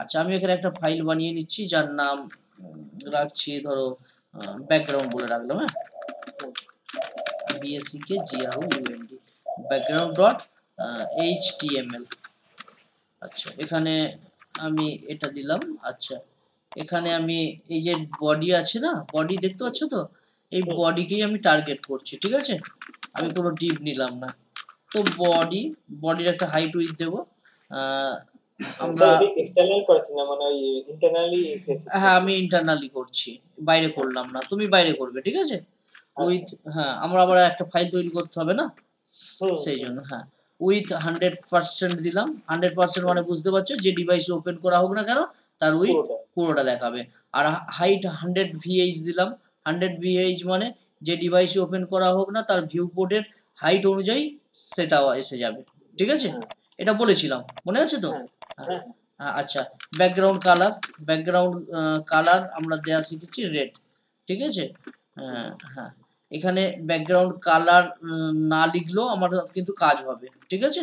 আচ্ছা আমি এখানে একটা ফাইল বানিয়ে নিচ্ছি যার নাম রাখছি ধরো ব্যাকগ্রাউন্ড বলে রাখলাম। হ্যাঁ, BACKGROUND ব্যাকগ্রাউন্ড ডট HTML। আচ্ছা এখানে আমি এটা দিলাম। আচ্ছা এখানে আমি এই যে বডি আছে না, বডি দেখতে পাচ্ছ তো, এই বডিকেই আমি টার্গেট করছি, ঠিক আছে? আমি কোনো ডিপ নিলাম না। তো বডির একটা হাইট উইথ দেবো। আমরা এক্সটারনাল করছি না, মানে ওই ইন্টারনালি। হ্যাঁ আমি ইন্টারনালি করছি, বাইরে করলাম না, তুমি বাইরে করবে, ঠিক আছে? উইথ, হ্যাঁ আমরা আবার একটা ফাইল তৈরি করতে হবে না, সেই জন্য হ্যাঁ উইথ 100% দিলাম। 100% মানে বুঝতে পারছো যে ডিভাইস ওপেন করা হোক না কেন তার উইথ পুরোটা দেখাবে। আর হাইট 100 VH দিলাম। 100 VH মানে যে ডিভাইস ওপেন করা হোক না তার ভিউ পোর্টের হাইট অনুযায়ী সেটাও এসে যাবে, ঠিক আছে? এটা বলেছিলাম, মনে আছে তো? আচ্ছা ব্যাকগ্রাউন্ড কালার আমরা দেয়া শিখেছি রেড, ঠিক আছে? হ্যাঁ এখানে ব্যাকগ্রাউন্ড কালার না লিখলেও আমার কিন্তু কাজ হবে, ঠিক আছে?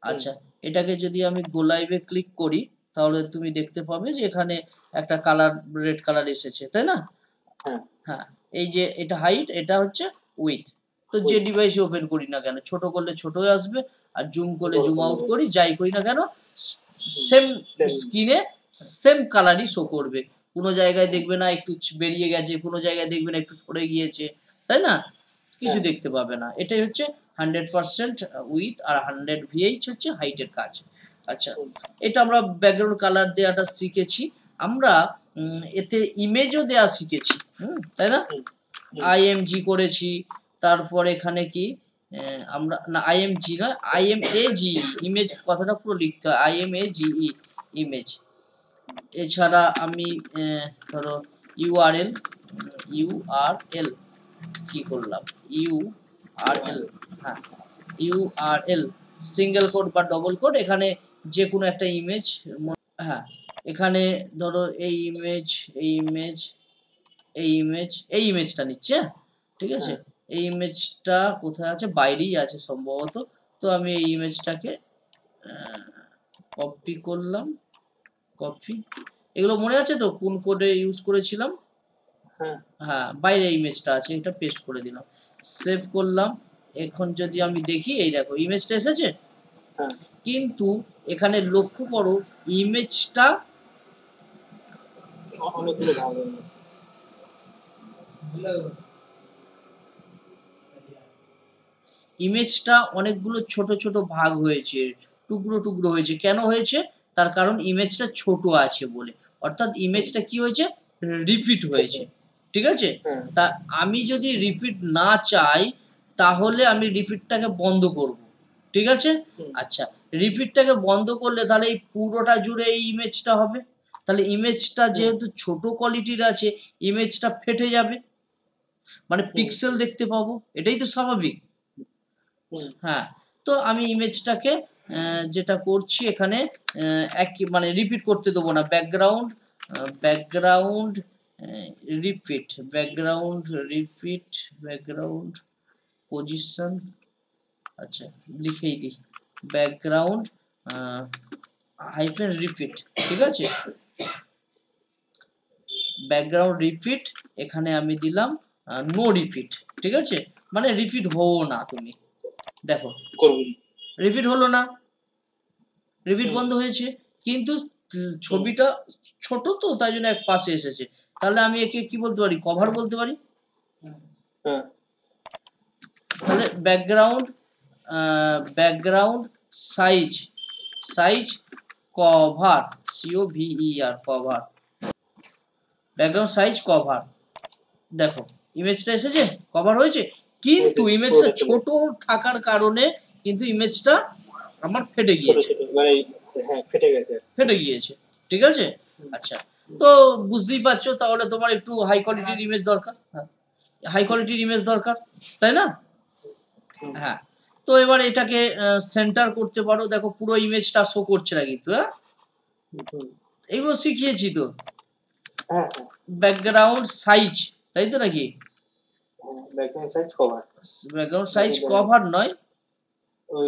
আচ্ছা এটাকে যদি আমি গো লাইভে ক্লিক করি তাহলে তুমি দেখতে পাবে যে এখানে একটা কালার রেড কালার এসেছে, তাই না? হ্যাঁ এই যে এটা হাইট, এটা হচ্ছে উইথ। তো যে ডিভাইসে ওপেন করি না কেন, ছোট করলে ছোটই আসবে, আর জুম করলে জুম আউট করি, যাই করি না কেন সেম স্ক্রিনে সেম কালারই শো করবে। কোনো জায়গায় দেখবে না একটু বেরিয়ে গেছে, কোনো জায়গায় দেখবে না একটু সরে গিয়েছে, তাই না? কিছু দেখতে পাবে না। এটাই হচ্ছে 100% উইথ আর 100 VH হচ্ছে হাইটের কাজ। আচ্ছা এটা আমরা ব্যাকগ্রাউন্ড কালার দেওয়াটা শিখেছি। আমরা এতে ইমেজও দেওয়া শিখেছি, তাই না? IMG করেছি। তারপর এখানে কি আমরা না IMG না IMAGE ইমেজ কথাটা পুরো লিখতে হয়, IMAGE ইমেজ। এছাড়া আমি ধরো URL কি করলাম URL, হ্যাঁ URL সিঙ্গেল কোড বা ডবল কোড, এখানে যে কোনো একটা ইমেজ। হ্যাঁ এখানে ধরো এই ইমেজটা নিচ্ছে, ঠিক আছে? এই ইমেজটা কোথায় আছে, বাইরেই আছে সম্ভবত। তো আমি এই ইমেজটাকে কপি করলাম, এগুলো মনে আছে তো কোন কোডে ইউজ করেছিলাম? হ্যাঁ বাইরে ইমেজটা আছে, এটা পেস্ট করে দিলাম, সেভ করলাম। এখন যদি আমি দেখি এই দেখো ইমেজটা এসেছে, কিন্তু এখানে লক্ষ্য করো ইমেজটা অনেকগুলো ছোট ছোট ভাগ হয়েছে, টুকরো টুকরো হয়েছে। কেন হয়েছে? তার কারণ ইমেজটা ছোট আছে বলে, অর্থাৎ ইমেজটা কি হয়েছে, রিপিট হয়েছে, ঠিক আছে? তা আমি যদি রিপিট না চাই তাহলে আমি রিপিটটাকে বন্ধ করব, ঠিক আছে? আচ্ছা রিপিটটাকে বন্ধ করলে তাহলে এই পুরোটা জুড়ে এই ইমেজটা হবে, তাহলে ইমেজটা যেহেতু ছোট কোয়ালিটির আছে ইমেজটা ফেটে যাবে, মানে পিক্সেল দেখতে পাবো, এটাই তো স্বাভাবিক। হ্যাঁ তো আমি ইমেজটাকে যেটা করছি এখানে একই মানে রিপিট করতে দেবো না, ব্যাকগ্রাউন্ড ব্যাকগ্রাউন্ড পজিশন, আচ্ছা লিখেই দিই ব্যাকগ্রাউন্ড রিপিট, ঠিক আছে? ব্যাকগ্রাউন্ড রিপিট এখানে আমি দিলাম নো রিপিট, ঠিক আছে? মানে রিপিট হও না, তুমি দেখো রিপিট হলো না, রিপিট বন্ধ হয়েছে, কিন্তু ছবিটা ছোট তো তাই জন্য এক পাশে এসেছে। তাহলে আমি একে কি বলতে পারি, কভার বলতে পারি। তাহলে background size cover COVER cover, background size cover. দেখো ইমেজটা এসেছে, কভার হয়েছে, কিন্তু ইমেজটা ছোট থাকার কারণে কিন্তু ইমেজটা আমার ফেটে গিয়েছে, ঠিক আছে? আচ্ছা তো বুঝতেই পারছো তাহলে তোমার একটু হাই কোয়ালিটির ইমেজ দরকার, তাই না? হ্যাঁ তো এবার এটাকে সেন্টার করতে পারো, দেখো পুরো ইমেজটা শো করছে না কিন্তু, হ্যাঁ এগুলো শিখিয়েছি তো। ব্যাকগ্রাউন্ড সাইজ, তাই তো নাকি? ব্যাকগ্রাউন্ড সাইজ কভার নয়, ওই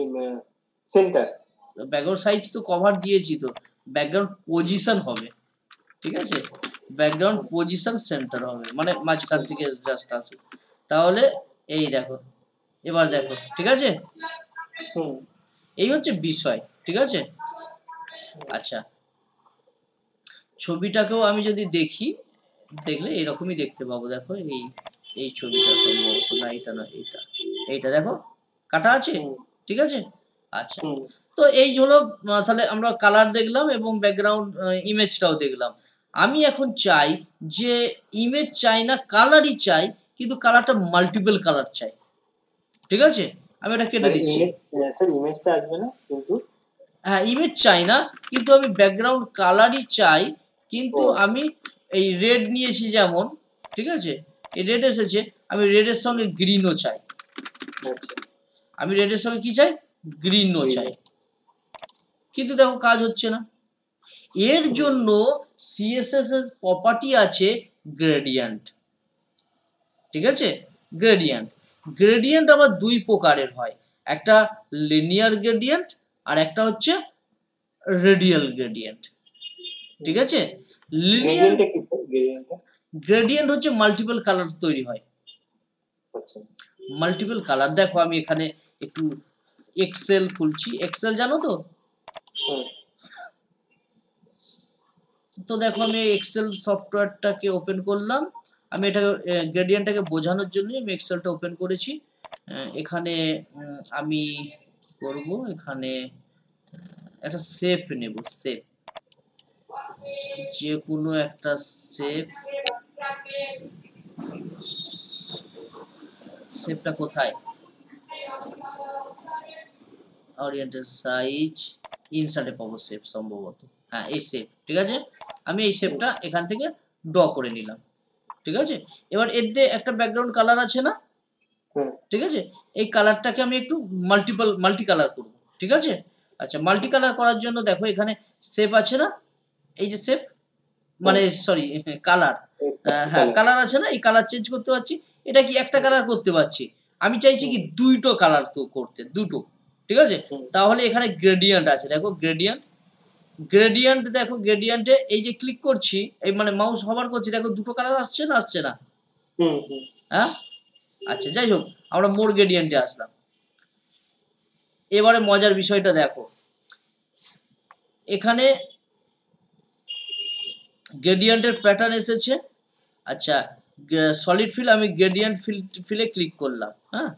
সেন্টার, ব্যাকগ্রাউন্ড সাইজ তো কভার দিয়েছি তো, ব্যাকগ্রাউন্ড পজিশন হবে, ঠিক আছে, ব্যাকগ্রাউন্ড পজিশন সেন্টার হবে, মানে মাঝখান থেকে জাস্ট আসবে। তাহলে এই দেখো, এবার দেখো, ঠিক আছে, এই হচ্ছে বিষয়, ঠিক আছে। আচ্ছা, ছবিটাকেও আমি যদি দেখি, দেখলে এরকমই দেখতে পাবো। দেখো এই ছবিটা সম্ভবত, না এটা না, এইটা দেখো কাটা আছে, ঠিক আছে। আচ্ছা, তো এই হলো, তাহলে আমরা কালার দেখলাম এবং ব্যাকগ্রাউন্ড ইমেজটাও দেখলাম। আমি এখন চাই যে ইমেজ চাই না, কালারই চাই, কিন্তু কালারটা মাল্টিপল কালার চাই, ঠিক আছে। আমি এটা কেটে দিচ্ছি। স্যার ইমেজটা আসবে না কিন্তু? হ্যাঁ, ইমেজ চাই না, কিন্তু আমি ব্যাকগ্রাউন্ড কালারই চাই, কিন্তু আমি এই রেড নিয়েছি যেমন, ঠিক আছে, এই রেড এসেছে, আমি রেডের সঙ্গে গ্রিনও চাই। আমি রেডের সঙ্গে কি চাই? গ্রিনও চাই। কিন্তু দেখো কাজ হচ্ছে না। এর জন্য সিএসএস এর প্রপার্টি আছে গ্রেডিয়েন্ট, ঠিক আছে, গ্রেডিয়েন্ট। গ্রেডিয়েন্ট আবার দুই প্রকারের হয়, একটা লিনিয়ার গ্রেডিয়েন্ট আর একটা হচ্ছে রেডিয়াল গ্রেডিয়েন্ট, ঠিক আছে। লিনিয়ার গ্রেডিয়েন্ট হচ্ছে মাল্টিপল কালার তৈরি হয়, মাল্টিপল কালার। দেখো আমি এখানে একটু এক্সেল খুলছি, এক্সেল জানো তো? তো দেখো আমি এক্সেল সফটওয়্যারটাকে ওপেন করলাম, আমি এটা গ্রেডিয়েন্টটাকে বোঝানোর জন্য আমি এক্সেলটা ওপেন করেছি। এখানে আমি কি করব, এখানে একটা শেপ নেব, শেপ, যে কোনো একটা শেপ। শেপটা কোথায়? ওরিয়েন্টেড সাইজ, ইনসার্টে পাবো শেপ সম্ভবত, হ্যাঁ এই শেপ, ঠিক আছে। আমি এই শেপটা এখান থেকে ড্র করে নিলাম, ঠিক আছে। এবার এর দিয়ে একটা ব্যাকগ্রাউন্ড কালার আছে না, ঠিক আছে, এই কালারটাকে আমি একটু মাল্টি কালার করব, ঠিক আছে। আচ্ছা, মাল্টি কালার করার জন্য দেখো এখানে শেপ আছে না, এই যে শেপ, মানে সরি কালার, হ্যাঁ কালার আছে না, এই কালার চেঞ্জ করতে পারছি। এটা কি একটা কালার করতে পারছি, আমি চাইছি কি দুটো কালার তো করতে, দুটো, ঠিক আছে। তাহলে এখানে গ্রেডিয়েন্ট আছে, দেখো গ্রেডিয়েন্ট, গ্রেডিয়েন্ট দেখো, গ্রেডিয়েন্টে এই যে ক্লিক করছি, এই মানে মাউস হভার করছি, দেখো দুটো কালার আসছে না, আসছে না? হ্যাঁ, আচ্ছা যাই হোক, আমরা মোর গ্রেডিয়েন্টে আসলাম। এবারে মজার বিষয়টা দেখো, এখানে গ্রেডিয়েন্টের প্যাটার্ন এসেছে। আচ্ছা, সলিড ফিল, আমি গ্রেডিয়েন্ট ফিলে ক্লিক করলাম, হ্যাঁ,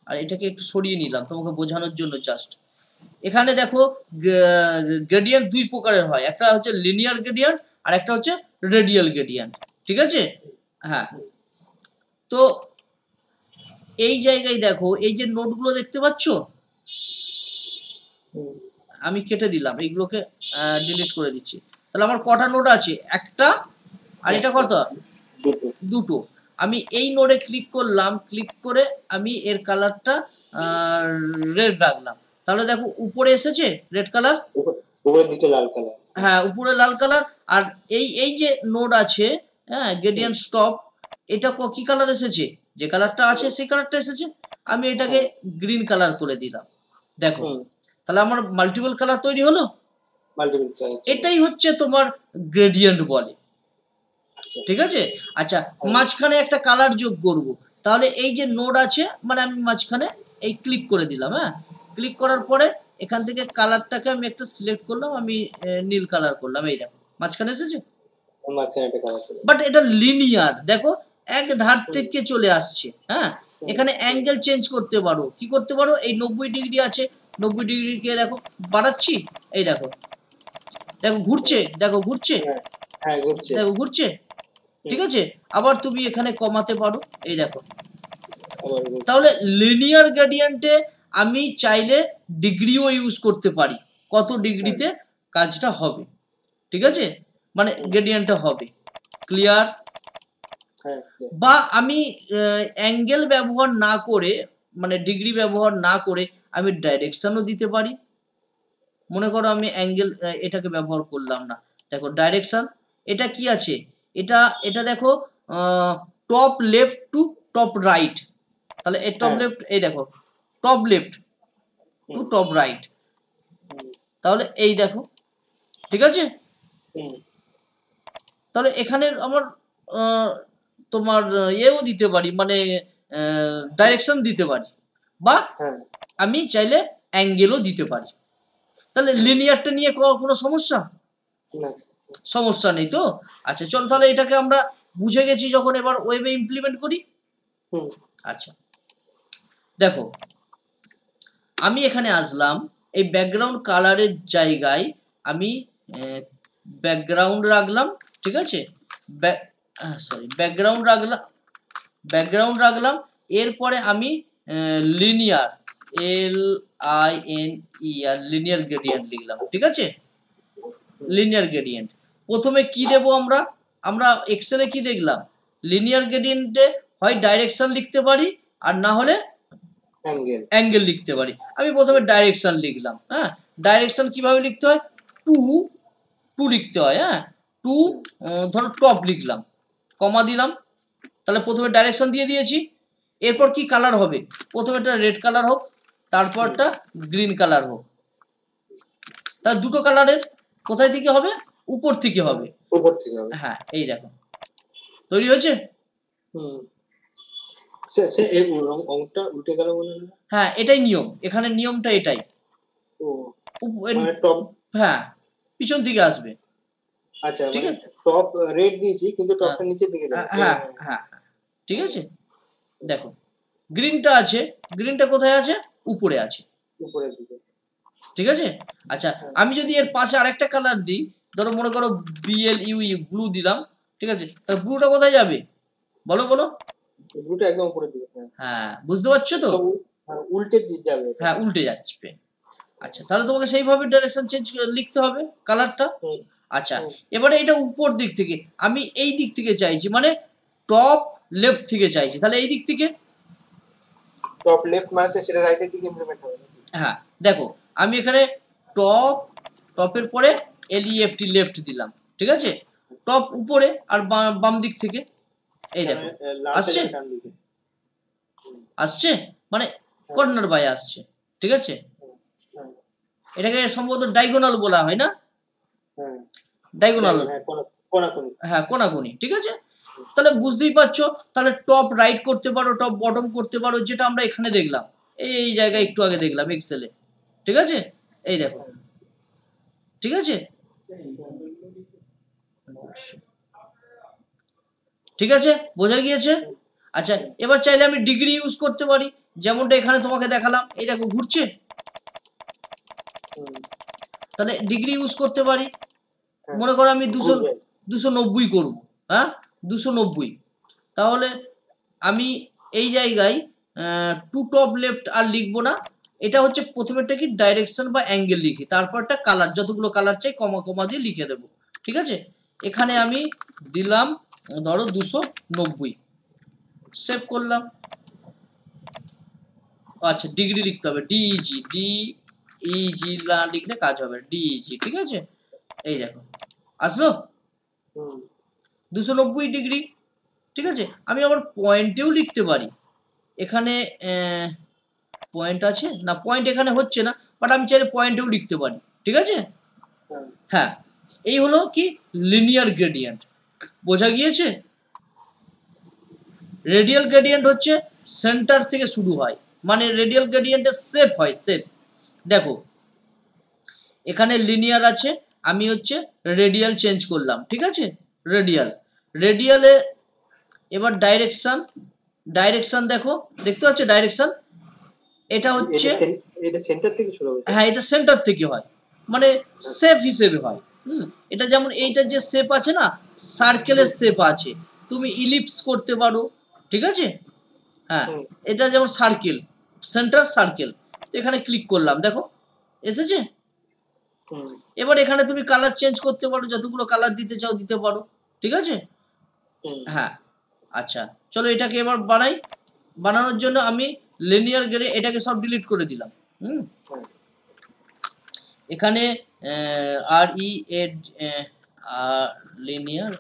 আর এটাকে একটু সরিয়ে নিলাম তোমাকে বোঝানোর জন্য জাস্ট। এখানে দেখো গ্রেডিয়েন্ট দুই প্রকারের হয়, একটা হচ্ছে লিনিয়ার গ্রেডিয়েন্ট আর একটা হচ্ছে রেডিয়াল গ্রেডিয়েন্ট, ঠিক আছে। হ্যাঁ, তো এই জায়গায় দেখো এই যে নোটগুলো দেখতে পাচ্ছ, আমি কেটে দিলাম, এইগুলোকে ডিলিট করে দিচ্ছি। তাহলে আমার কটা নোট আছে? একটা, আর এটা কত? দুটো। আমি এই নোটে ক্লিক করলাম, ক্লিক করে আমি এর কালারটা রেড রাখলাম, তাহলে দেখো উপরে এসেছে রেড কালার, উপরে দিকে লাল কালার, হ্যাঁ উপরে লাল কালার। আর এই যে নোড আছে, হ্যাঁ গ্রেডিয়েন্ট স্টপ, এটা কি কালার এসেছে? যে কালারটা আছে সেই কালারটা এসেছে। আমি এটাকে গ্রিন কালার করে দিলাম, দেখো তাহলে আমার মাল্টিপল কালার তৈরি হলো। এটাই হচ্ছে তোমার গ্রেডিয়েন্ট বলে, ঠিক আছে। আচ্ছা, মাঝখানে একটা কালার যোগ করব, তাহলে এই যে নোড আছে, মানে আমি মাঝখানে এই ক্লিক করে দিলাম, হ্যাঁ ক্লিক করার পরে এখান থেকে কালারটাকে আমি একটা সিলেক্ট করলাম, আমি নীল কালার করলাম, এই দেখো মাঝখানে এসেছে। বাট এটা লিনিয়ার, দেখো এক ধার থেকে চলে আসছে, হ্যাঁ। এখানে অ্যাঙ্গেল চেঞ্জ করতে পারো, কি করতে পারো, এই 90 ডিগ্রি আছে, 90 ডিগ্রিকে দেখো বাড়াচ্ছি, এই দেখো, দেখো ঘুরছে, দেখো ঘুরছে, দেখো ঘুরছে, ঠিক আছে। আবার তুমি এখানে কমাতে পারো, এই দেখো। তাহলে লিনিয়ার গ্রেডিয়েন্টে আমি চাইলে ডিগ্রিও ইউজ করতে পারি, কত ডিগ্রিতে কাজটা হবে, ঠিক আছে, মানে গ্রেডিয়েন্টটা হবে ক্লিয়ার। বা আমি অ্যাঙ্গেল ব্যবহার না করে, মানে ডিগ্রি ব্যবহার না করে আমি ডাইরেকশনও দিতে পারি। মনে করো আমি অ্যাঙ্গেল এটাকে ব্যবহার করলাম না, দেখো ডাইরেকশন, এটা কি আছে, এটা দেখো top left to top right, তাহলে এই টপ লেফট, এই দেখো top left to top right, তাহলে এই দেখো ঠিক আছে? তাহলে এখানে আমার তোমার ইয়েও দিতে পারি, মানে ডাইরেকশন দিতে পারি, বা আমি চাইলে অ্যাঙ্গেলও দিতে পারি। তাহলে লিনিয়ারটা নিয়ে কোনো সমস্যা সমস্যা নেই তো? আচ্ছা চল, তাহলে এটাকে আমরা বুঝে গেছি যখন, এবার ওয়েবে ইমপ্লিমেন্ট করি। আচ্ছা দেখো, আমি এখানে আসলাম, এই ব্যাকগ্রাউন্ড কালারের জায়গায় আমি ব্যাকগ্রাউন্ড রাখলাম, ঠিক আছে? ব্যাকগ্রাউন্ড রাখলাম। এরপরে আমি লিনিয়ার LINER লিনিয়ার গ্রেডিয়েন্ট লিখলাম, ঠিক আছে? লিনিয়ার গ্রেডিয়েন্ট প্রথমে কি দেব আমরা এক্সেলে কি দেখলাম, লিনিয়ার গ্রেডিয়েন্টে হয় ডাইরেকশন লিখতে পারি, আর না হলে অ্যাঙ্গেল লিখতে পারি। আমি প্রথমে ডাইরেকশন লিখলাম। হ্যাঁ, ডাইরেকশন কিভাবে লিখতে হয়, টু লিখতে হয়। হ্যাঁ, টু ধরো টপ লিখলাম, কমা দিলাম, তাহলে প্রথমে ডাইরেকশন দিয়ে দিয়েছি। এরপর কি কালার হবে, প্রথমে একটা রেড কালার হোক, তারপরটা গ্রিন কালার হোক। তার দুটো কালারের কোথায় থেকে হবে, উপর থেকে হবে। হ্যাঁ, এই দেখো তৈরি হয়েছে। হ্যাঁ, এটাই নিয়ম, এখানে নিয়মটা এটাই। হ্যাঁ, পিছন থেকে আসবে। আচ্ছা, ঠিক আছে, টপ রেড দিয়েছি কিন্তু টপটা নিচের দিকে যাবে। হ্যাঁ হ্যাঁ, ঠিক আছে। দেখো গ্রিনটা আছে, গ্রিনটা কোথায় আছে, উপরে আছে, উপরের দিকে, ঠিক আছে। আচ্ছা, আমি যদি এর পাশে আরেকটা কালার দিই, ধরো মনে করো BLUE ব্লু দিলাম, ঠিক আছে, তাহলে ব্লুটা কোথায় যাবে, বলো বলো? ব্লুটা একদম উপরের দিকে। হ্যাঁ, বুঝতে পারছো তো? উল্টে যাবে। হ্যাঁ, উল্টে যাচ্ছে। আচ্ছা, তাহলে তোমাকে সেইভাবে ডাইরেকশন চেঞ্জ লিখতে হবে কালারটা। আচ্ছা, এবারে এটা উপর দিক থেকে, আমি এই দিক থেকে চাইছি, মানে টপ লেফট থেকে চাইছি, তাহলে এই দিক থেকে টপ লেফট মানে সেটা রাইটের দিকে ইমপ্লিমেন্ট হবে। হ্যাঁ, দেখো আমি এখানে টপের পরে LEFT লেফট দিলাম, ঠিক আছে, টপ উপরে আর বাম দিক থেকে, এই দেখো আসছে মানে কর্নার বাই আসছে, ঠিক আছে। এটাকে সম্ভবত ডায়াগোনাল বলা হয় না? ডায়াগোনাল, হ্যাঁ কোনাকুনি, ঠিক আছে। তাহলে বুঝতেই পারছো, তাহলে টপ রাইট করতে পারো, টপ বটম করতে পারো, যেটা আমরা এখানে দেখলাম, এই জায়গায় একটু আগে দেখলাম এক্সেলে, ঠিক আছে। এই দেখো, ঠিক আছে, ঠিক আছে, বোঝা গিয়েছে। আচ্ছা, এবার চাইলে আমি ডিগ্রি ইউজ করতে পারি, যেমনটা এখানে তোমাকে দেখালাম, এই দেখো ঘুরছে, তাহলে ডিগ্রি ইউজ করতে পারি। মনে করো আমি 290 করব, হ্যাঁ 290, তাহলে আমি এই জায়গায় টু টপ লেফট আর লিখবো না, এটা হচ্ছে প্রথমেরটা কি ডাইরেকশন বা অ্যাঙ্গেল লিখি, তারপরটা কালার, যতগুলো কালার চাই কমা কমা দিয়ে লিখে দেবো, ঠিক আছে। এখানে আমি দিলাম ধরো 290, সেভ করলাম। আচ্ছা, ডিগ্রি লিখতে হবে, DEG না লিখলে কাজ হবে, DEG, ঠিক আছে। এই দেখো আসলো 290 ডিগ্রি, ঠিক আছে। আমি আবার পয়েন্টেও লিখতে পারি, এখানে পয়েন্ট আছে না, পয়েন্ট এখানে হচ্ছে না, বাট আমি চাইলে পয়েন্টেও লিখতে পারি, ঠিক আছে। হ্যাঁ, এই হলো কি লিনিয়ার গ্রেডিয়েন্ট, বোঝা গিয়েছে। রেডিয়াল গ্রেডিয়েন্ট হচ্ছে সেন্টার থেকে শুরু হয়, মানে রেডিয়াল গ্রেডিয়েন্টের শেপ হয়, শেপ। দেখো এখানে লিনিয়ার আছে, আমি হচ্ছে রেডিয়াল চেঞ্জ করলাম, ঠিক আছে, রেডিয়ালে এবার ডাইরেকশন দেখো, দেখতে পাচ্ছ ডাইরেকশন, এটা হচ্ছে এটা সেন্টার থেকে শুরু হয়। হ্যাঁ, এটা সেন্টার থেকে হয়, মানে শেপ হিসেবে হয়। এটা যেমন এইটা যে শেপ আছে না, সার্কেলের শেপ আছে, তুমি ইলিপস করতে পারো, ঠিক আছে। হ্যাঁ, এটা যেমন সার্কেল, সেন্টার সার্কেল, তো এখানে ক্লিক করলাম, দেখো এসেছে। এবার এখানে তুমি কালার চেঞ্জ করতে পারো, যতগুলো কালার দিতে চাও দিতে পারো, ঠিক আছে। হ্যাঁ, আচ্ছা চলো এটাকে এবার বানানোর জন্য আমি লিনিয়ার গ্রেডিয়েন্ট এটাকে সব ডিলিট করে দিলাম। এখানে লিনিয়ার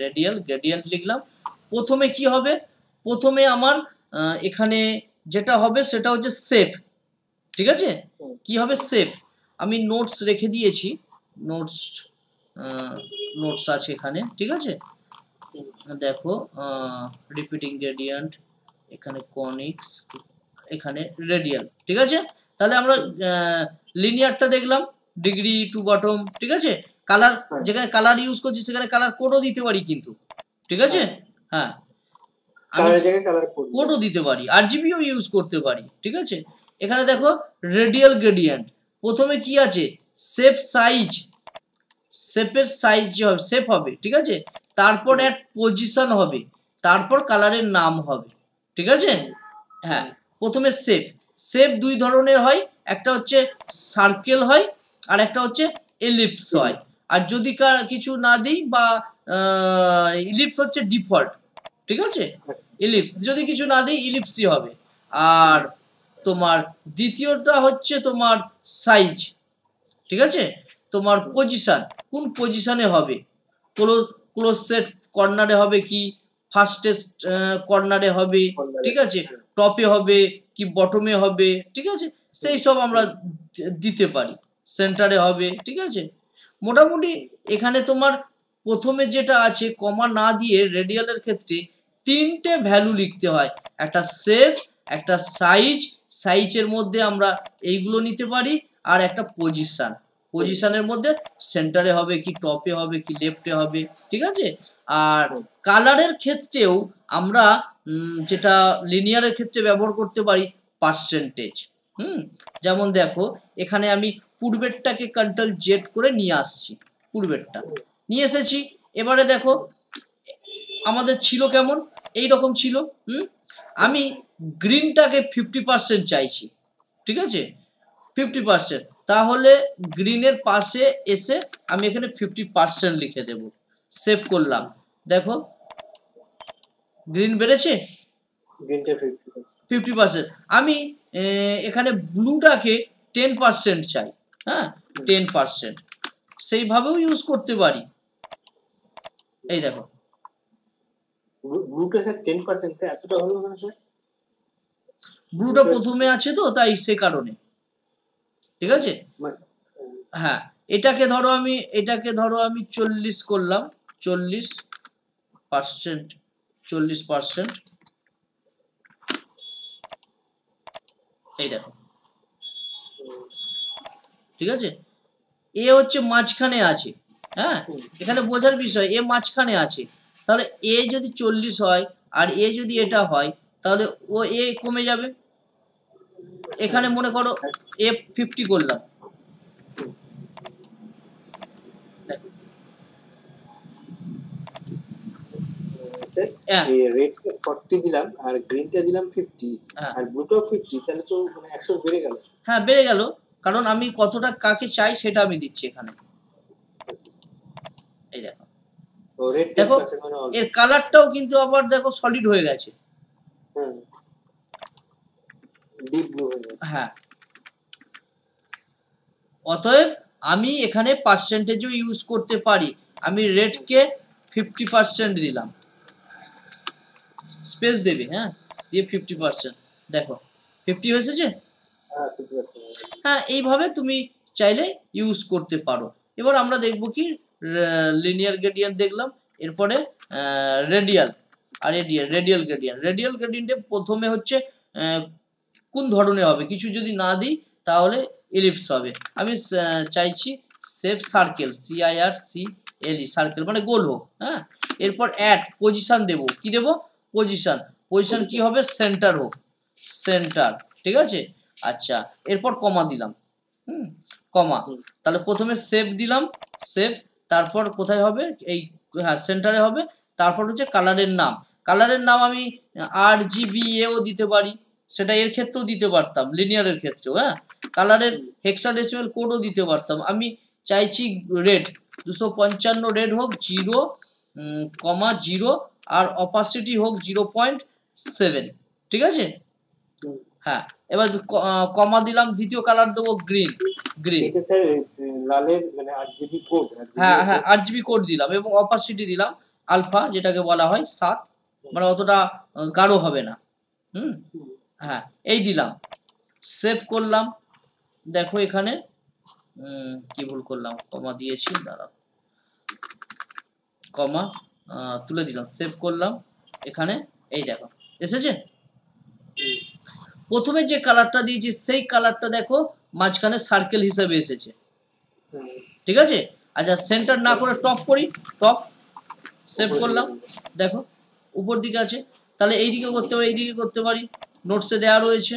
রেডিয়াল গ্রেডিয়েন্ট লিখলাম। প্রথমে কি হবে, প্রথমে আমার এখানে যেটা হবে সেটা হচ্ছে শেপ, ঠিক আছে, কি হবে শেপ। আমি নোটস রেখে দিয়েছি, নোটস নোটস আছে এখানে, ঠিক আছে। দেখো রিপিটিং গ্রেডিয়েন্ট, এখানে কনিক্স, এখানে রেডিয়াল, ঠিক আছে। তাহলে আমরা লিনিয়ারটা দেখলাম, ডিগ্রি টু বটম, ঠিক আছে। কালার, যেখানে কালার ইউজ করছি সেখানে কালার কোডও দিতে পারি কিন্তু, ঠিক আছে। হ্যাঁ, আমি কোডও দিতে পারি, আরজিবিও ইউজ করতে পারি, ঠিক আছে। এখানে দেখো রেডিয়াল গ্রেডিয়েন্ট, প্রথমে কি আছে, শেপ সাইজ, শেপের সাইজ যে হবে, শেপ হবে, ঠিক আছে। তারপর এক পজিশন হবে, তারপর কালারের নাম হবে, ঠিক আছে। হ্যাঁ, প্রথমে শেপ, শেপ দুই ধরনের হয়, একটা হচ্ছে সার্কেল হয় আর একটা হচ্ছে এলিপস হয়। আর যদি কিছু না দিই বা ইলিপস হচ্ছে ডিফল্ট, ঠিক আছে। ইলিপস যদি কিছু না দিই ইলিপসই হবে। আর তোমার দ্বিতীয়টা হচ্ছে তোমার সাইজ, ঠিক আছে। তোমার পজিশন, কোন পজিশনে হবে, ক্লোজ সেট কর্নারে হবে কি ফার্স্টেস্ট কর্নারে হবে, ঠিক আছে, টপে হবে কি বটমে হবে, ঠিক আছে। সেই সব আমরা দিতে পারি, সেন্টারে হবে, ঠিক আছে। মোটামুটি এখানে তোমার প্রথমে যেটা আছে, কমা না দিয়ে রেডিয়ালের ক্ষেত্রে তিনটে ভ্যালু লিখতে হয়, একটা শেপ, একটা সাইজ, সাইজের মধ্যে আমরা এইগুলো নিতে পারি, আর একটা পজিশন, পজিশনের মধ্যে সেন্টারে হবে কি টপে হবে কি লেফটে হবে, ঠিক আছে। আর কালারের ক্ষেত্রেও আমরা যেটা লিনিয়ারের ক্ষেত্রে ব্যবহার করতে পারি পার্সেন্টেজ। যেমন দেখো এখানে আমি পূর্বেরটাকে কন্ট্রোল জেড করে নিয়ে আসছি, পূর্বেরটা নিয়ে এসেছি। এবারে দেখো আমাদের ছিল কেমন, এই রকম ছিল। আমি গ্রিনটাকে 50% চাইছি, ঠিক আছে, 50%। তাহলে গ্রিনের পাশে এসে আমি এখানে 50% লিখে দেব, সেভ করলাম। দেখো গ্রিন বেড়েছে 50%। আমি এখানে ব্লুটাকে 10% চাই, হ্যাঁ 10%, সেইভাবেও ইউজ করতে পারি। এই দেখো ব্লুটা স্যার 10% এতটা হলো না স্যার, ব্লুটা প্রথমে আছে তো তাই সে কারণে, ঠিক আছে। হ্যাঁ, এটাকে ধরো আমি 40 করলাম, 40%, এই দেখো, ঠিক আছে। এ হচ্ছে মাঝখানে আছে, হ্যাঁ এখানে বোঝার বিষয়, এ মাঝখানে আছে। তাহলে এ যদি 40 হয় আর এ যদি এটা হয়, তাহলে ও এ কমে যাবে। এখানে মনে করো এ 50 করলাম, রেডটা 40 দিলাম আর গ্রিনটা দিলাম 50 আর ব্লুটা 50, তাহলে তো মানে 100 বেড়ে গেল। হ্যাঁ বেড়ে গেল, কারণ আমি কতটা কাকে চাই সেটা আমি দিচ্ছি এখানে। এই দেখো, দেখো এর কালারটাও কিন্তু আবার দেখো সলিড হয়ে গেছে, ডিপ ব্লু হয়ে গেছে। হ্যাঁ, অতএব আমি এখানে পার্সেন্টেজও ইউজ করতে পারি। আমি রেডকে 50% দিলাম, স্পেস দেবে, হ্যাঁ দিয়ে 50%, দেখো 50 হয়েছে। হ্যাঁ, এইভাবে তুমি চাইলে ইউজ করতে পারো। এবার আমরা দেখব কি লিনিয়ার গ্রেডিয়েন্ট দেখলাম, এরপরে রেডিয়াল আর রেডিয়াল গ্রেডিয়েন্ট। রেডিয়াল গ্রেডিয়েন্টে প্রথমে হচ্ছে কোন ধরনের হবে, কিছু যদি না দিই তাহলে ইলিপস হবে। আমি চাইছি শেপ সার্কেল, CIRCLE, সার্কেল মানে গোল হোক, হ্যাঁ। এরপর অ্যাট পজিশন দেব, কি দেব, পজিশন, পজিশন কি হবে, সেন্টার হোক, সেন্টার, ঠিক আছে। আচ্ছা, এরপর কমা দিলাম, কমা, তাহলে প্রথমে সেভ দিলাম, সেভ, তারপর কোথায় হবে, এই হ্যাঁ সেন্টারে হবে। তারপর হচ্ছে কালারের নাম, কালারের নাম আমি RGBAও দিতে পারি, সেটা এর ক্ষেত্রেও দিতে পারতাম, লিনিয়ারের ক্ষেত্রেও। হ্যাঁ, কালারের হেক্সাডেসিমাল কোডও দিতে পারতাম। আমি চাইছি রেড, 255 রেড হোক, 0,0 আর অপাসিটি হোক 0.7, ঠিক আছে। হ্যাঁ, এবার কমা দিলাম, দ্বিতীয় কালার দেবো গ্রিন, এটা স্যার লালের মানে আরজিবি কোড। হ্যাঁ আরজিবি কোড দিলাম এবং অপাসিটি দিলাম আলফা, যেটাকে বলা হয় 7, মানে অতটা গাঢ় হবে না। হ্যাঁ, এই দিলাম, সেভ করলাম। দেখো এখানে কি ভুল করলাম, কমা দিয়েছি, দাঁড়াও, কমা তুলে দিলাম, সেভ করলাম। এখানে এই দেখো এসেছে, প্রথমে যে কালারটা দিয়েছি সেই কালারটা দেখো মাঝখানে সার্কেল হিসেবে এসেছে, ঠিক আছে। আচ্ছা সেন্টার না করে টপ করি, টপ, সেভ করলাম, দেখো উপর দিকে আছে। তাহলে এইদিকে করতে পারি, এইদিকে করতে পারি, নোটসে দেওয়া রয়েছে,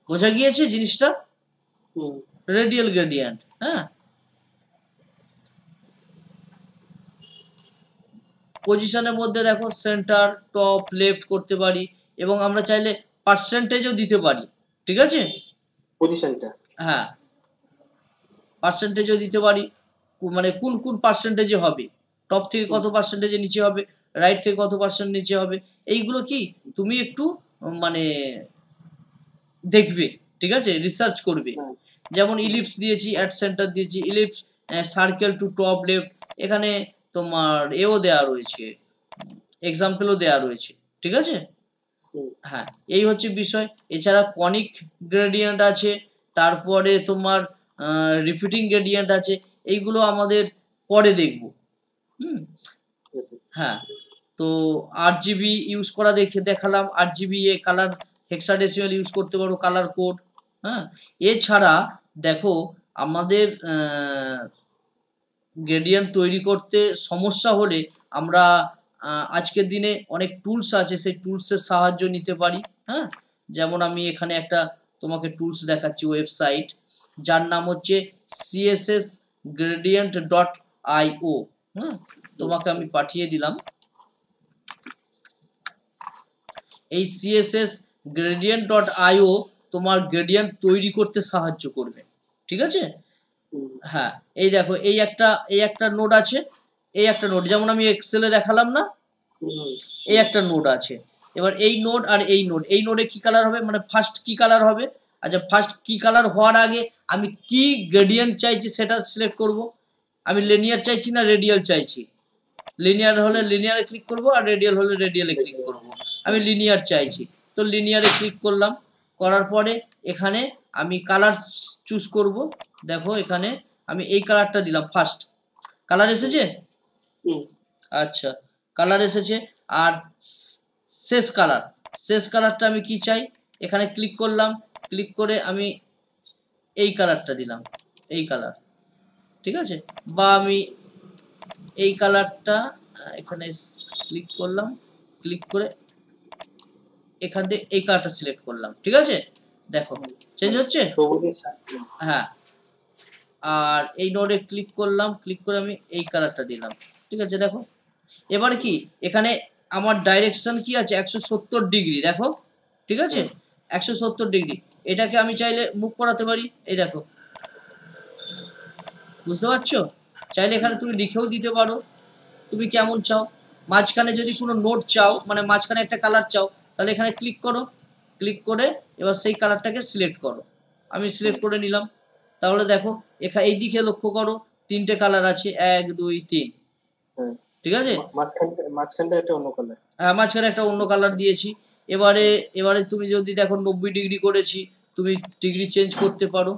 বোঝা গিয়েছে জিনিসটা। রেডিয়াল গ্রেডিয়েন্ট, হ্যাঁ, পজিশনের মধ্যে দেখো সেন্টার, টপ, লেফট করতে পারি, এবং আমরা চাইলে পার্সেন্টেজও দিতে পারি, ঠিক আছে, পজিশনটা, হ্যাঁ পার্সেন্টেজও দিতে পারি, মানে কোন কোন পার্সেন্টেজে হবে, টপ থেকে কত পার্সেন্টেজে নিচে হবে, রাইট থেকে কত পার্সেন্ট নিচে হবে, এইগুলো কি তুমি একটু মানে দেখবে, ঠিক আছে, রিসার্চ করবে। যেমন ইলিপস দিয়েছি, অ্যাট সেন্টার দিয়েছি, ellipse circle to top left, এখানে তোমার এও দেয়া রয়েছে, এক্সাম্পলও দেয়া রয়েছে, ঠিক আছে, হ্যাঁ এই হচ্ছে বিষয়। এছাড়া কনিক গ্রেডিয়েন্ট আছে, তারপরে তোমার রিপিটিং গ্রেডিয়েন্ট আছে, এইগুলো আমাদের পরে দেখব। হ্যাঁ, তো RGB ইউজ করা দেখালাম, RGB এ কালার হেক্সাডেসিমাল ইউজ করতে পারো, কালার কোড। হ্যাঁ, এছাড়া দেখো আমাদের গ্রেডিয়েন্ট তৈরি করতে সমস্যা হলে আমরা আজকের দিনে অনেক টুলস আছে, সেই টুলসের সাহায্য নিতে পারি। হ্যাঁ, যেমন আমি এখানে একটা তোমাকে টুলস দেখাচ্ছি, ওয়েবসাইট, যার নাম হচ্ছে cssgradient.io। হ্যাঁ, তোমাকে আমি পাঠিয়ে দিলাম। এই cssgradient.io তোমার গ্রেডিয়েন্ট তৈরি করতে সাহায্য করবে, ঠিক আছে। হ্যাঁ, এই দেখো এই একটা নোড আছে, এই একটা নোড, যেমন আমি এক্সেলে দেখালাম না, এই একটা নোড আছে। এবার এই নোড আর এই নোড, এই নোডে কি কালার হবে, মানে ফার্স্ট কি কালার হবে। আচ্ছা ফার্স্ট কি কালার হওয়ার আগে আমি কি গ্রেডিয়েন্ট চাইছি সেটা সিলেক্ট করব। আমি লিনিয়ার চাইছি না রেডিয়াল চাইছি, লিনিয়ার হলে লিনিয়ারে ক্লিক করব, আর রেডিয়াল হলে রেডিয়ালে ক্লিক করব। আমি লিনিয়ার চাইছি, তো লিনিয়ারে ক্লিক করলাম, করার পরে এখানে আমি কালার চুজ করব। দেখো এখানে আমি এই কালারটা দিলাম, ফার্স্ট কালার এসেছে, আচ্ছা কালার এসেছে। আর শেষ কালারটা আমি কি চাই, এখানে ক্লিক করলাম, ক্লিক করে আমি এই কালারটা দিলাম, এই কালার, ঠিক আছে, বা আমি এই কালারটা এখানে ক্লিক করলাম, ক্লিক করে এখান থেকে এই কালারটা সিলেক্ট করলাম, ঠিক আছে, দেখো চেঞ্জ হচ্ছে। হ্যাঁ, আর এই নোডে ক্লিক করলাম, ক্লিক করে আমি এই কালারটা দিলাম, ঠিক আছে, দেখো এবার কি এখানে আমার ডাইরেকশন কি আছে 170 ডিগ্রি, দেখো ঠিক আছে, 170 ডিগ্রি। এটাকে আমি চাইলে মুভ করাতে পারি, এই দেখো, বুঝতে পারছো, চাইলে এখানে তুমি লিখেও দিতে পারো তুমি কেমন চাও। মাঝখানে যদি কোনো নোট চাও, মানে মাঝখানে একটা কালার চাও, তাহলে এখানে ক্লিক করো, ক্লিক করে এবার সেই কালারটাকে সিলেক্ট করো। আমি সিলেক্ট করে নিলাম, তাহলে দেখো এখানে এই দিকে লক্ষ্য করো, তিনটে কালার আছে, 1 2 3, ঠিক আছে, মাঝখানটা একটা অন্য কালার, হ্যাঁ মাঝখানে একটা অন্য কালার দিয়েছি। এবারে তুমি যদি দেখো 90 ডিগ্রি করেছি, তুমি ডিগ্রি চেঞ্জ করতে পারো,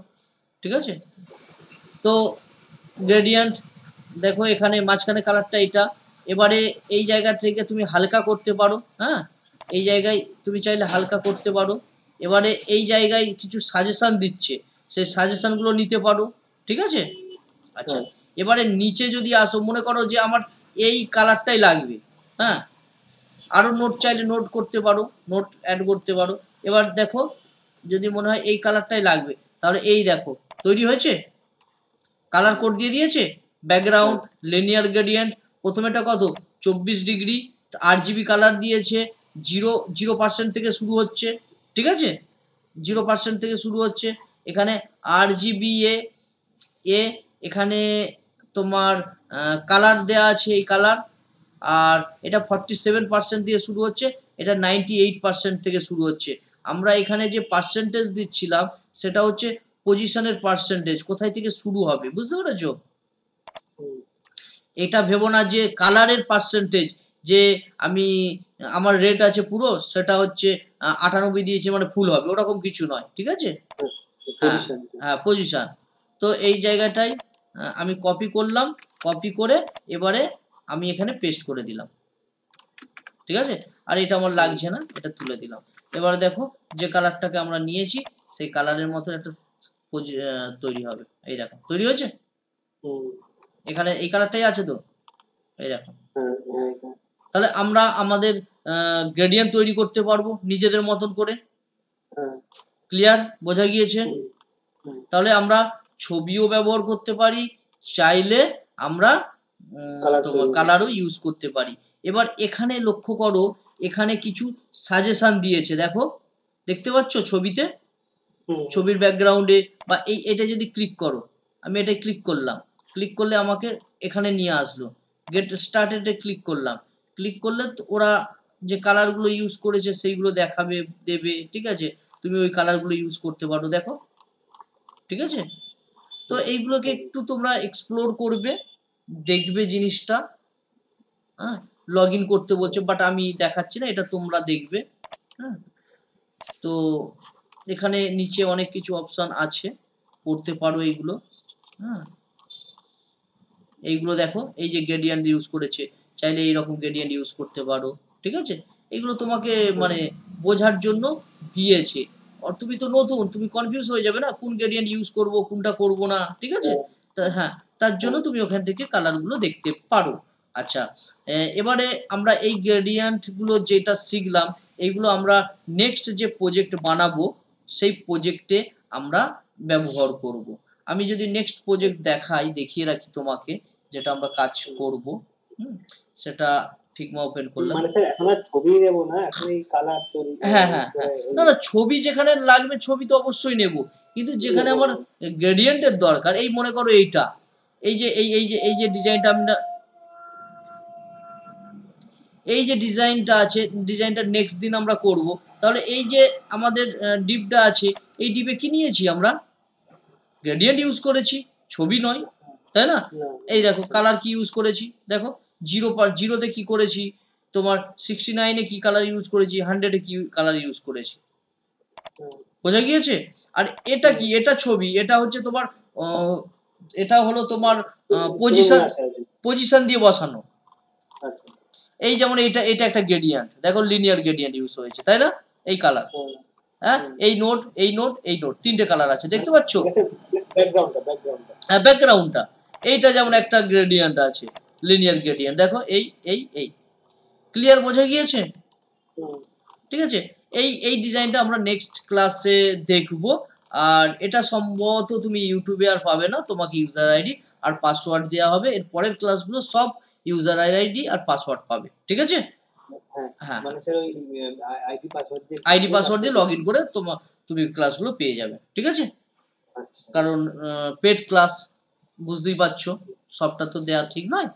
ঠিক আছে। তো গ্রেডিয়েন্ট দেখো এখানে মাঝখানে কালারটা এটা, এবারে এই জায়গা থেকে তুমি হালকা করতে পারো, হ্যাঁ এই জায়গায় তুমি চাইলে হালকা করতে পারো। এবারে এই জায়গায় কিছু সাজেশান দিচ্ছে, সেই সাজেশানগুলো নিতে পারো, ঠিক আছে। আচ্ছা এবারে নিচে যদি আসো, মনে করো যে আমার এই কালারটাই লাগবে, হ্যাঁ আরও নোট চাইলে নোট করতে পারো, নোট অ্যাড করতে পারো। এবার দেখো যদি মনে হয় এই কালারটাই লাগবে, তাহলে এই দেখো তৈরি হয়েছে, কালার কোড দিয়ে দিয়েছে, ব্যাকগ্রাউন্ড, লিনিয়ার গ্রেডিয়েন্ট, প্রথমেটা কত 24 ডিগ্রি, RGB কালার দিয়েছে, 0% থেকে শুরু হচ্ছে, ঠিক আছে, 0% থেকে শুরু হচ্ছে। এখানে RGB এ এখানে তোমার কালার দেয়া আছে, এই কালার, আর এটা 47% দিয়ে শুরু হচ্ছে, এটা 98% থেকে শুরু হচ্ছে। আমরা এখানে যে পার্সেন্টেজ দিচ্ছিলাম সেটা হচ্ছে পজিশনের পার্সেন্টেজ, কোথায় থেকে শুরু হবে, বুঝতে পেরেছো। এটা ভেবো না যে কালারের পার্সেন্টেজ, যে আমি আমার রেট আছে পুরো সেটা হচ্ছে 98 দিয়েছি মানে ফুল হবে, ওরকম কিছু নয়, ঠিক আছে। হ্যাঁ হ্যাঁ পজিশন। তো এই জায়গাটাই আমি কপি করলাম, কপি করে এবারে আমি এখানে পেস্ট করে দিলাম, ঠিক আছে। আর এটা আমার লাগছে না, এটা তুলে দিলাম। এবারে দেখো যে কালারটাকে আমরা নিয়েছি সেই কালারের মতো একটা তৈরি হবে। এই দেখো তৈরি হয়েছে, এখানে এই কালারটাই আছে তো, এই দেখো। তাহলে আমরা আমাদের গ্রেডিয়েন্ট তৈরি করতে পারবো নিজেদের মতন করে। ক্লিয়ার, বোঝা গিয়েছে? তাহলে আমরা ছবিও ব্যবহার করতে পারি, চাইলে আমরা তোমার কালারও ইউজ করতে পারি। এবার এখানে লক্ষ্য করো, এখানে কিছু সাজেশন দিয়েছে, দেখো দেখতে পাচ্ছ ছবিতে, ছবির ব্যাকগ্রাউন্ডে বা এটা যদি ক্লিক করো, আমি এটা ক্লিক করলাম, ক্লিক করলে আমাকে এখানে নিয়ে আসলো, গেট স্টার্টেডে ক্লিক করলাম, ক্লিক করলে ওরা যে কালারগুলো ইউজ করেছে সেইগুলো দেখাবে, দেবে, ঠিক আছে। তুমি ওই কালারগুলো ইউজ করতে পারো, দেখো, ঠিক আছে। তো এইগুলোকে একটু তোমরা এক্সপ্লোর করবে, দেখবে জিনিসটা। হ্যাঁ, লগ ইন করতে বলছে, বাট আমি দেখাচ্ছি না, এটা তোমরা দেখবে। হ্যাঁ, তো এখানে নিচে অনেক কিছু অপশন আছে, পড়তে পারো এইগুলো। হ্যাঁ, এইগুলো দেখো, এই যে গ্রেডিয়েন্ট ইউজ করেছে, চাইলে এইরকম গ্রেডিয়েন্ট ইউজ করতে পারো, ঠিক আছে। এগুলো তোমাকে মানে বোঝার জন্য দিয়েছে। আর তুমি তো নতুন, তুমি কনফিউজ হয়ে যাবে না, কোন গ্রেডিয়েন্ট ইউজ করব, কোনটা করব না, ঠিক আছে। তা হ্যাঁ, তার জন্য তুমি ওখান থেকে কালারগুলো দেখতে পারো। আচ্ছা, এবারে আমরা এই গ্রেডিয়েন্টগুলো যেটা শিখলাম, এইগুলো আমরা নেক্সট যে প্রজেক্ট বানাবো সেই প্রজেক্টে আমরা ব্যবহার করব। আমি যদি নেক্সট প্রজেক্ট দেখিয়ে রাখি তোমাকে, যেটা আমরা কাজ করব, সেটা ফিগমা ওপেন করলাম। মানে স্যার এখন আর ছবি নেব না, এখন এই কালার তৈরি। হ্যাঁ হ্যাঁ হ্যাঁ, না না, ছবি যেখানে লাগবে ছবি তো অবশ্যই নেব, কিন্তু যেখানে আমার গ্রেডিয়েন্টের দরকার, এই মনে করো এইটা, এই যে ডিজাইনটা আমরা, এই যে ডিজাইনটা আছে, ডিজাইনটা নেক্সট দিন আমরা করব। তাহলে এই যে আমাদের ডিপটা আছে, এই ডিপে কি নিয়েছি আমরা? গ্রেডিয়েন্ট ইউজ করেছি, ছবি নয়, তাই না? এই দেখো কালার কি ইউজ করেছি, দেখো 0তে কি করেছি, তোমার 69-এ কি কালার ইউজ করেছি, 100-এ কি কালার ইউজ করেছি, বোঝা গিয়েছে? আর এটা কি, এটা ছবি, এটা হচ্ছে তোমার এটা হলো তোমার পজিশন দিয়ে বসানো। এই যেমন এটা একটা গ্রেডিয়েন্ট, দেখো লিনিয়ার গ্রেডিয়েন্ট ইউজ হয়েছে, তাই না? এই কালার, হ্যাঁ, এই নোট, এই নোট, এই নোট, তিনটে কালার আছে, দেখতে পাচ্ছ? হ্যাঁ, ব্যাকগ্রাউন্ডটা, এইটা যেমন একটা গ্রেডিয়েন্ট আছে, লিনিয়ার গ্রেডিয়েন্ট, দেখো এই ক্লিয়ার, বোঝা গিয়েছে? ঠিক আছে। এই ডিজাইনটা আমরা নেক্সট ক্লাসে দেখব। আর এটা সম্ভবত তুমি ইউটিউবে আর পাবে না, তোমাকে ইউজার আইডি আর পাসওয়ার্ড দেওয়া হবে। এর পরের ক্লাসগুলো সব ইউজার আইডি আর পাসওয়ার্ড পাবে, ঠিক আছে। হ্যাঁ, মানে স্যার ওই আইডি পাসওয়ার্ড দিয়ে লগ ইন করে তুমি ক্লাসগুলো পেয়ে যাবে, ঠিক আছে। কারণ পেড ক্লাস, বুঝতেই পারছো, সবটা তো দেওয়া ঠিক নয়।